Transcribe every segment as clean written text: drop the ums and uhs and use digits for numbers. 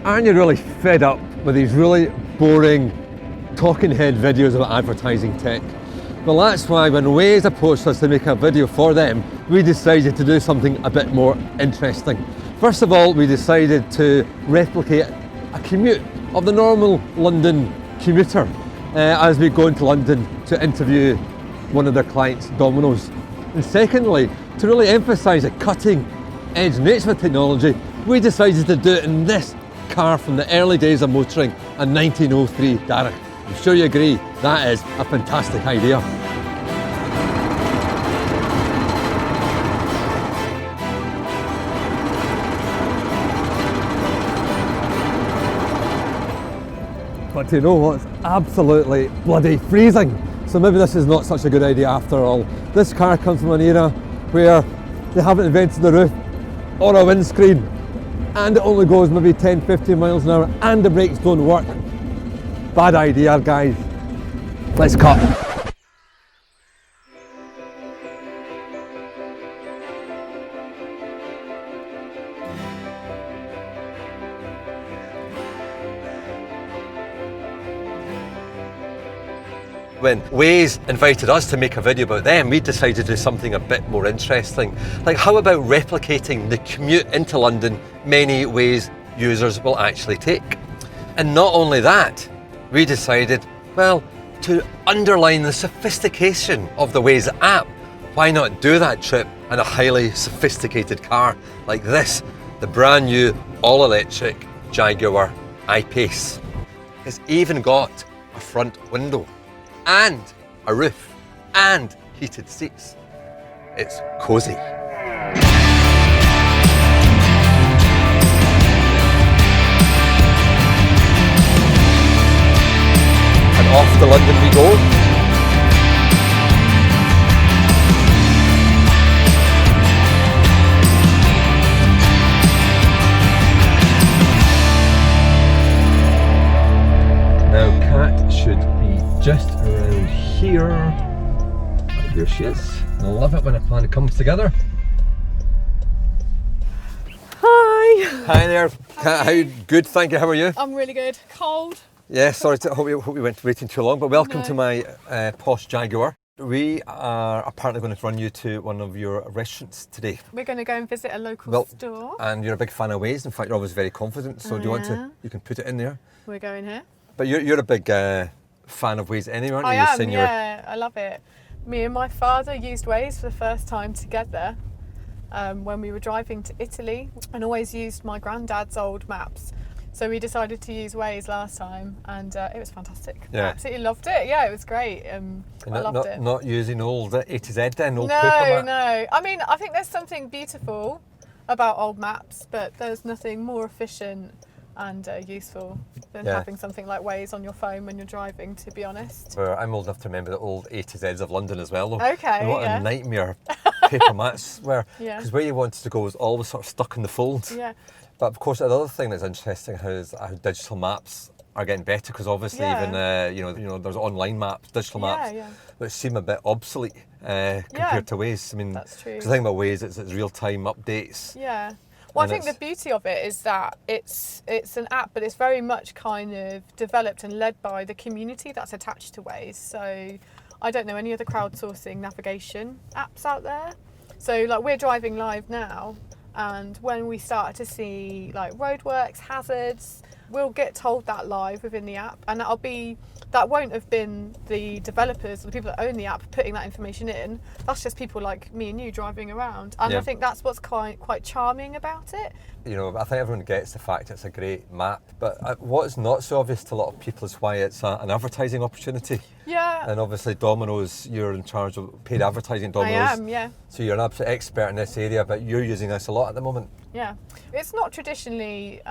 Aren't you really fed up with these really boring talking head videos about advertising tech? Well, that's why when Waze approached us to make a video for them, we decided to do something a bit more interesting. First of all, we decided to replicate a commute of the normal London commuter as we go into London to interview one of their clients, Domino's. And secondly, to really emphasise the cutting edge nature of technology, we decided to do it in this car from the early days of motoring in 1903. Derek, I'm sure you agree, that is a fantastic idea. But you know what's absolutely bloody freezing? So maybe this is not such a good idea after all. This car comes from an era where they haven't invented the roof or a windscreen, and it only goes maybe 10-15 miles an hour, and the brakes don't work. Bad idea, guys. Let's cut. When Waze invited us to make a video about them, we decided to do something a bit more interesting. Like, how about replicating the commute into London many Waze users will actually take? And not only that, we decided, well, to underline the sophistication of the Waze app, why not do that trip in a highly sophisticated car like this, the brand new all-electric Jaguar E-Pace. It's even got a front window, and a roof, and heated seats. It's cosy. And off to London we go. Now Kat should be just around here. Oh, here she is. I love it when a plan comes together. Hi. Hi there. Kat, how good? Thank you. How are you? I'm really good. Cold. Yeah, sorry, hope we weren't waiting too long, but welcome to my posh Jaguar. We are apparently going to run you to one of your restaurants today. We're going to go and visit a local store. And you're a big fan of Waze. In fact, you're always very confident. So do you want to? You can put it in there. We're going here. But you're a big fan of Waze anyway, aren't you? I am. Yeah, I love it. Me and my father used Waze for the first time together when we were driving to Italy, and always used my granddad's old maps. So we decided to use Waze last time, and it was fantastic. Yeah. I absolutely loved it. Yeah, it was great. I loved it. Not using old A to Z then, old No, paper map. no. I mean, I think there's something beautiful about old maps, but there's nothing more efficient and useful than having something like Waze on your phone when you're driving, to be honest. Well, I'm old enough to remember the old A to Zs of London as well, though. Okay, and what a nightmare paper maps were. Because where you wanted to go was always sort of stuck in the fold. Yeah. But of course, the other thing that's interesting is how digital maps are getting better, because obviously even there's online maps, digital maps, which seem a bit obsolete compared to Waze. I mean, that's true. 'Cause the thing about Waze is it's real-time updates. Yeah. Well, I think the beauty of it is that it's an app, but it's very much kind of developed and led by the community that's attached to Waze. So I don't know any other crowdsourcing navigation apps out there. So like, we're driving live now, and when we start to see like roadworks, hazards, we'll get told that live within the app, and that won't have been the developers or the people that own the app putting that information in. That's just people like me and you driving around, and I think that's what's quite charming about it. You know, I think everyone gets the fact it's a great map, but what's not so obvious to a lot of people is why it's an advertising opportunity. Yeah. And obviously Domino's, you're in charge of paid advertising, Domino's. I am, yeah. So you're an absolute expert in this area, but you're using this a lot at the moment. Yeah. It's not traditionally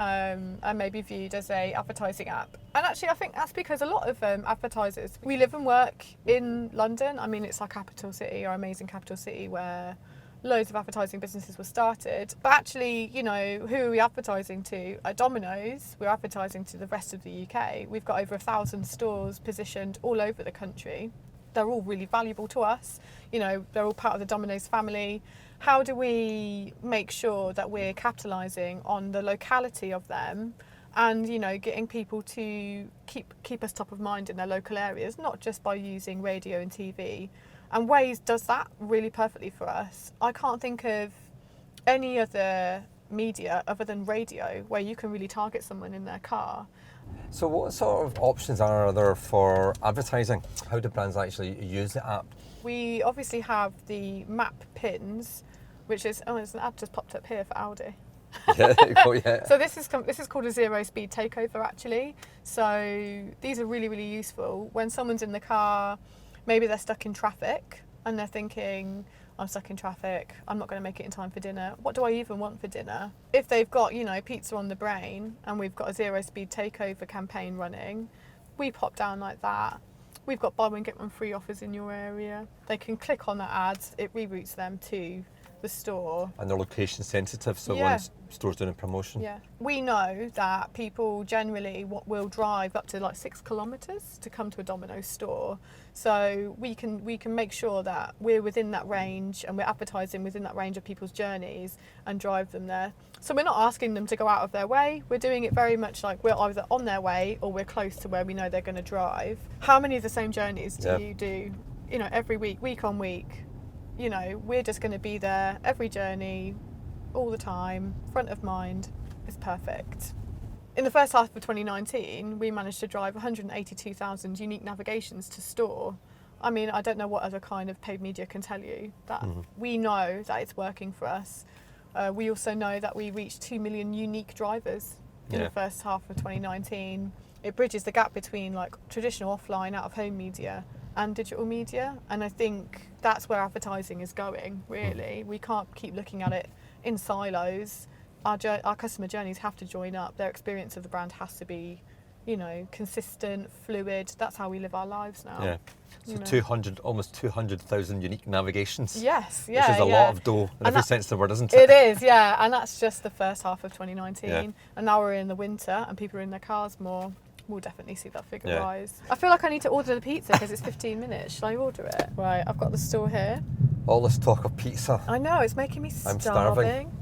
maybe viewed as a advertising app. And actually I think that's because a lot of advertisers, we live and work in London. I mean, it's our capital city, our amazing capital city, where loads of advertising businesses were started. But actually, you know, who are we advertising to? At Domino's, we're advertising to the rest of the UK. We've got over 1,000 stores positioned all over the country. They're all really valuable to us. You know, they're all part of the Domino's family. How do we make sure that we're capitalising on the locality of them and getting people to keep us top of mind in their local areas, not just by using radio and TV. And Waze does that really perfectly for us. I can't think of any other media other than radio where you can really target someone in their car. So what sort of options are there for advertising? How do brands actually use the app? We obviously have the map pins, which is, there's an ad just popped up here for Audi. Yeah, there you go, yeah. So this is called a zero speed takeover actually. So these are really, really useful. When someone's in the car, maybe they're stuck in traffic and they're thinking, I'm stuck in traffic, I'm not going to make it in time for dinner. What do I even want for dinner? If they've got, pizza on the brain and we've got a zero speed takeover campaign running, we pop down like that. We've got buy one get one free offers in your area. They can click on that ad, it reroutes them to the store. And they're location sensitive, so Yeah. when store's doing a promotion. Yeah. We know that people generally will drive up to like 6 kilometres to come to a Domino's store. So we can make sure that we're within that range and we're advertising within that range of people's journeys and drive them there. So we're not asking them to go out of their way. We're doing it very much like we're either on their way or we're close to where we know they're going to drive. How many of the same journeys do you do, every week on week? We're just going to be there every journey, all the time, front of mind. It's perfect. In the first half of 2019, we managed to drive 182,000 unique navigations to store. I mean, I don't know what other kind of paid media can tell you. That we know that it's working for us. We also know that we reached 2 million unique drivers in the first half of 2019. It bridges the gap between like traditional offline out-of-home media and digital media, and I think that's where advertising is going, really. We can't keep looking at it in silos. Our customer journeys have to join up. Their experience of the brand has to be, consistent, fluid. That's how we live our lives now. Yeah. So almost 200,000 unique navigations. Yes, Which is a lot of dough in every sense of the word, isn't It it? is, yeah, and that's just the first half of 2019. Yeah. And now we're in the winter and people are in their cars more. We'll definitely see that figure rise. I feel like I need to order the pizza because it's 15 minutes. Shall I order it? Right, I've got the store here. All this talk of pizza. I know, it's making me starving. I'm starving.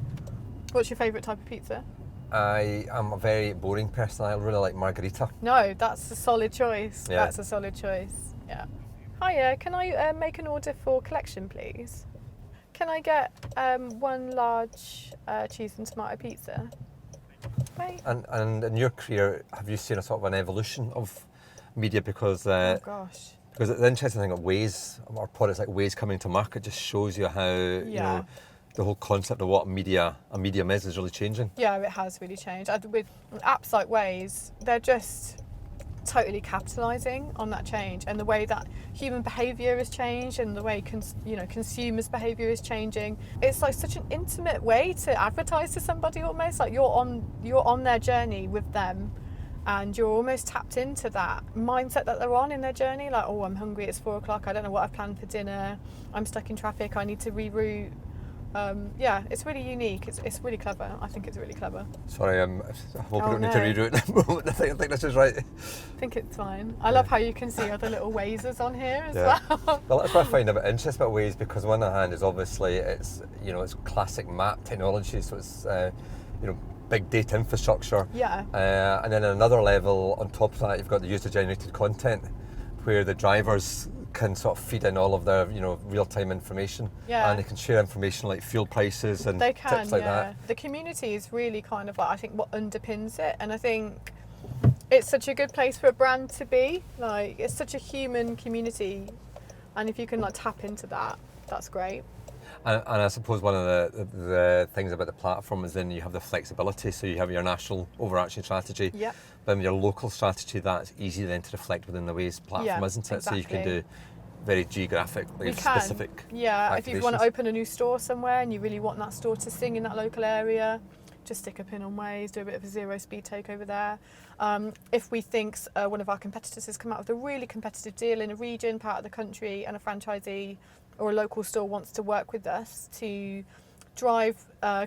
What's your favourite type of pizza? I am a very boring person. I really like margarita. No, that's a solid choice. Yeah. That's a solid choice. Yeah. Hiya, can I make an order for collection, please? Can I get one large cheese and tomato pizza? Right. And in your career, have you seen a sort of an evolution of media? Because Oh gosh. because the interesting thing of Waze, or products like Waze coming to market, just shows you how the whole concept of what a medium is really changing. Yeah, it has really changed. With apps like Waze, they're just totally capitalising on that change and the way that human behaviour has changed and the way consumers' behaviour is changing. It's like such an intimate way to advertise to somebody almost. Like you're on their journey with them and you're almost tapped into that mindset that they're on in their journey. Like, oh, I'm hungry, it's 4 o'clock, I don't know what I've planned for dinner, I'm stuck in traffic, I need to reroute. It's really unique. It's really clever. I think it's really clever. Sorry, I hope I don't need to reroute at the moment. I think this is right. I think it's fine. I love how you can see other little Wazers on here as well. Well, that's what I find a bit interesting about Waze, because on the one hand is obviously it's classic map technology, so it's big data infrastructure. Yeah. And then at another level on top of that, you've got the user generated content, where the drivers can sort of feed in all of their real-time information, and they can share information like fuel prices and tips like that. The community is really kind of like, I think, what underpins it, and I think it's such a good place for a brand to be. Like, it's such a human community, and if you can like tap into that, that's great. And I suppose one of the things about the platform is then you have the flexibility, so you have your national overarching strategy. Yep. But your local strategy, that's easy then to reflect within the Waze platform, isn't it? Exactly. So you can do very geographically specific if you want activations. to open a new store somewhere and you really want that store to sing in that local area, just stick a pin on Waze, do a bit of a zero speed takeover there. If we think one of our competitors has come out with a really competitive deal in a region, part of the country, and a franchisee or a local store wants to work with us to drive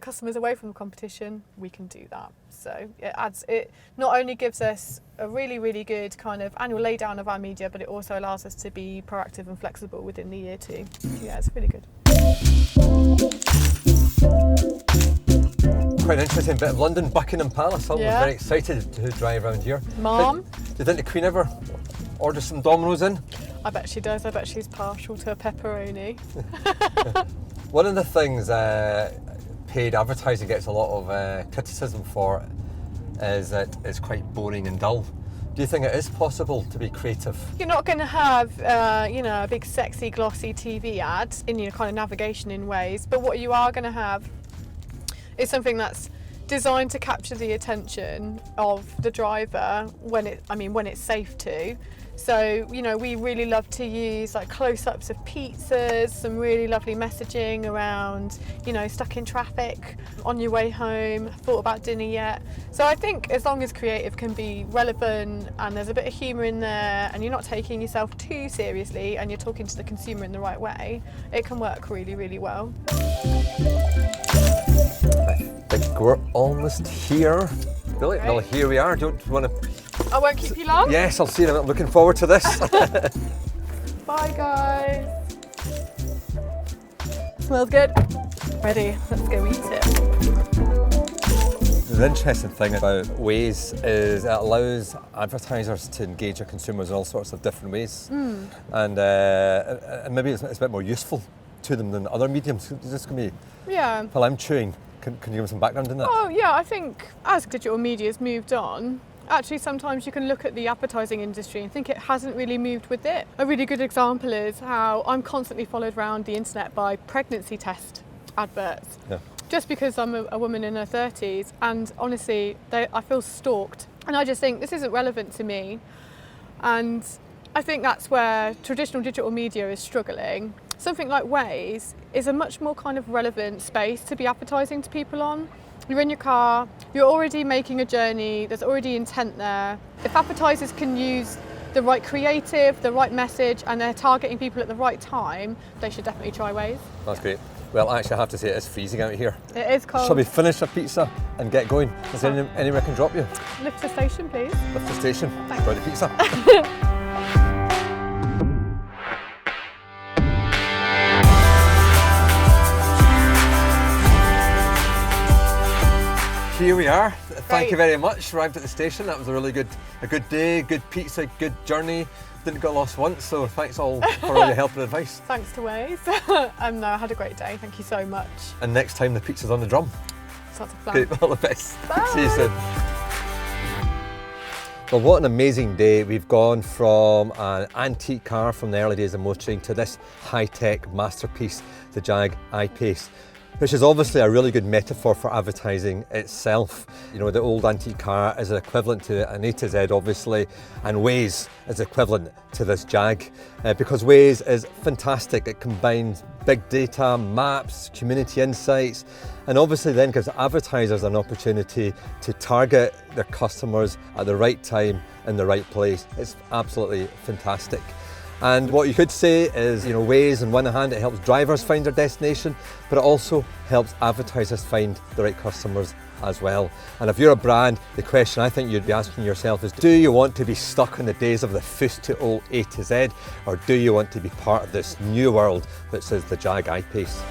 customers away from the competition, we can do that. So it not only gives us a really, really good kind of annual laydown of our media, but it also allows us to be proactive and flexible within the year too. Yeah, it's really good. quite an interesting bit of London, Buckingham Palace. I was very excited to drive around here. Mom? Do you think the Queen ever order some Dominoes in? I bet she does. I bet she's partial to a pepperoni. One of the things paid advertising gets a lot of criticism for is that it's quite boring and dull. Do you think it is possible to be creative? You're not going to have, a big sexy glossy TV ad in your kind of navigation in Waze, but what you are going to have is something that's designed to capture the attention of the driver when it's safe to. So, we really love to use like close-ups of pizzas, some really lovely messaging around, stuck in traffic, on your way home, thought about dinner yet. So I think as long as creative can be relevant and there's a bit of humour in there and you're not taking yourself too seriously and you're talking to the consumer in the right way, it can work really, really well. I think we're almost here. Billy, well, here we are. Don't you want to... I won't keep you long. Yes, I'll see you. I'm looking forward to this. Bye, guys. Smells good. Ready, let's go eat it. The interesting thing about Waze is it allows advertisers to engage their consumers in all sorts of different ways. And maybe it's a bit more useful to them than other mediums. Is this going to be... Yeah. While I'm chewing, can you give me some background in that? Oh yeah, I think as digital media has moved on, actually sometimes you can look at the advertising industry and think it hasn't really moved with it. A really good example is how I'm constantly followed around the internet by pregnancy test adverts. Yeah. Just because I'm a woman in her 30s, and honestly, I feel stalked. And I just think this isn't relevant to me. And I think that's where traditional digital media is struggling. Something like Waze is a much more kind of relevant space to be advertising to people on. You're in your car, you're already making a journey, there's already intent there. If advertisers can use the right creative, the right message, and they're targeting people at the right time, they should definitely try Waze. That's great. Well, actually, I have to say it is freezing out here. It is cold. Shall we finish a pizza and get going? Is there anywhere I can drop you? Lift the station, please. Lift the station. Thanks. Enjoy the pizza. Here we are. Thank you very much. Arrived at the station. That was a really good day, good pizza, good journey. Didn't get lost once, so thanks all for all your help and advice. Thanks to Waze. No, I had a great day. Thank you so much. And next time the pizza's on the drum. Sounds like a plan. Okay, all the best. Bye. See you soon. Well, what an amazing day. We've gone from an antique car from the early days of motoring to this high-tech masterpiece, the Jag E-Pace, which is obviously a really good metaphor for advertising itself. The old antique car is equivalent to an A to Z, obviously, and Waze is equivalent to this Jag, because Waze is fantastic. It combines big data, maps, community insights, and obviously then gives advertisers an opportunity to target their customers at the right time in the right place. It's absolutely fantastic. And what you could say is, Waze, on one hand, it helps drivers find their destination, but it also helps advertisers find the right customers as well. And if you're a brand, the question I think you'd be asking yourself is, do you want to be stuck in the days of the fust to old A to Z, or do you want to be part of this new world that says the Jag E-Pace?